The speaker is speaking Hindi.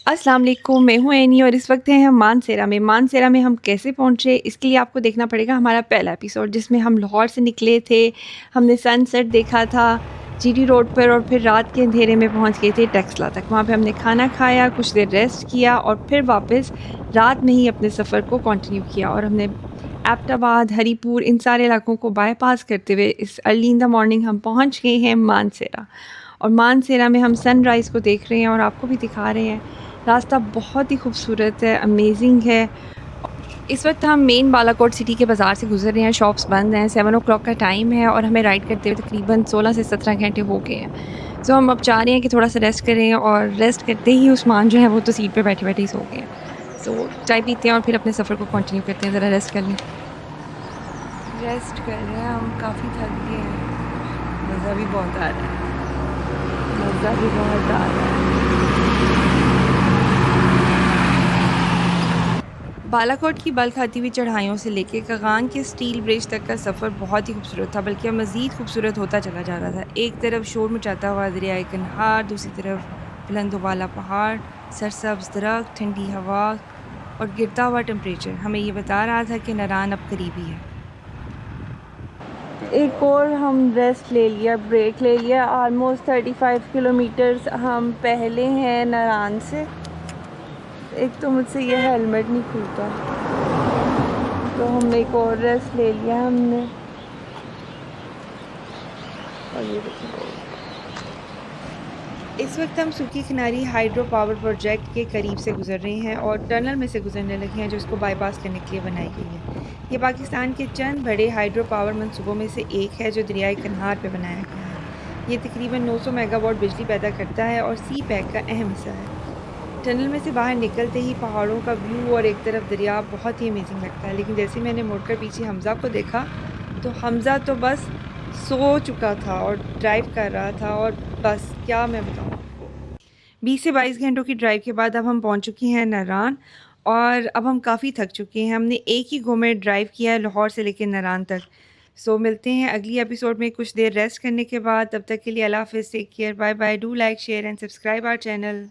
अस्सलाम वालेकुम, मैं हूँ एनी और इस वक्त हैं हम मानसेरा में। मानसेरा में हम कैसे पहुँचे इसके लिए आपको देखना पड़ेगा हमारा पहला एपिसोड, जिसमें हम लाहौर से निकले थे। हमने सनसेट देखा था जीटी रोड पर और फिर रात के अंधेरे में पहुँच गए थे टेक्सला तक। वहाँ पे हमने खाना खाया, कुछ देर रेस्ट किया और फिर वापस रात में ही अपने सफ़र को कंटिन्यू किया। और हमने एबटाबाद, हरीपुर इन सारे इलाकों को बाईपास करते हुए इस अर्ली इन द मॉर्निंग हम पहुँच गए हैं मानसेरा। और मानसेरा में हम सनराइज़ को देख रहे हैं और आपको भी दिखा रहे हैं। रास्ता बहुत ही खूबसूरत है, अमेजिंग है। इस वक्त हम मेन बालाकोट सिटी के बाज़ार से गुजर रहे हैं। शॉप्स बंद हैं, 7 ओ क्लॉक का टाइम है और हमें राइड करते हुए तकरीबन 16 से 17 घंटे हो गए हैं। सो हम अब चाह रहे हैं कि थोड़ा सा रेस्ट करें और रेस्ट करते ही उस्मान जो है वो तो सीट पे बैठे बैठे ही सो गए हैं। सो चाय पीते हैं और फिर अपने सफ़र को कंटिन्यू करते हैं। ज़रा रेस्ट कर लें। रेस्ट कर रहे हैं, हम काफ़ी थक गए हैं। मज़ा भी बहुत आ रहा है, मज़ा भी बहुत आ रहा है। बालाकोट की बल खाती हुई चढ़ाइयों से लेकर कगान के स्टील ब्रिज तक का सफ़र बहुत ही खूबसूरत था, बल्कि अब मज़ीद खूबसूरत होता चला जा रहा था। एक तरफ शोर मचाता हुआ दरियाए कन्हार, दूसरी तरफ बुलंदों वाला पहाड़, सरसब्ज़ दरख्त, ठंडी हवा और गिरता हुआ टेम्परेचर हमें ये बता रहा था कि नारान अब करीबी है। एक और हम रेस्ट ले लिया, ब्रेक ले लिया। आलमोस्ट 35 किलोमीटर्स हम पहले हैं नारान से। एक तो मुझसे ये हेलमेट नहीं खुलता, तो हमने एक और रेस्ट ले लिया हमने। और ये देखिए, इस वक्त हम सुकी किनारी हाइड्रो पावर प्रोजेक्ट के करीब से गुजर रहे हैं और टनल में से गुजरने लगे हैं जो इसको बाईपास करने के लिए बनाई गई है। ये पाकिस्तान के चंद बड़े हाइड्रो पावर मंसूबों में से एक है जो दरियाई कन्हार पे बनाया गया है। ये तकरीबन 900 मेगावाट बिजली पैदा करता है और सी पैक का अहम हिस्सा है। टनल में से बाहर निकलते ही पहाड़ों का व्यू और एक तरफ दरिया बहुत ही अमेजिंग लगता है। लेकिन जैसे मैंने मुड़कर पीछे हमज़ा को देखा तो हमज़ा तो बस सो चुका था और ड्राइव कर रहा था, और बस क्या मैं बताऊँ। 20 से 22 घंटों की ड्राइव के बाद अब हम पहुंच चुके हैं नारान और अब हम काफ़ी थक चुके हैं। हमने एक ही गो में ड्राइव किया है लाहौर से लेकर नारान तक। सो मिलते हैं अगली एपिसोड में कुछ देर रेस्ट करने के बाद। तब तक के लिए अल्लाह हाफ़िज़, take care, bye bye. Do like, share and subscribe our channel.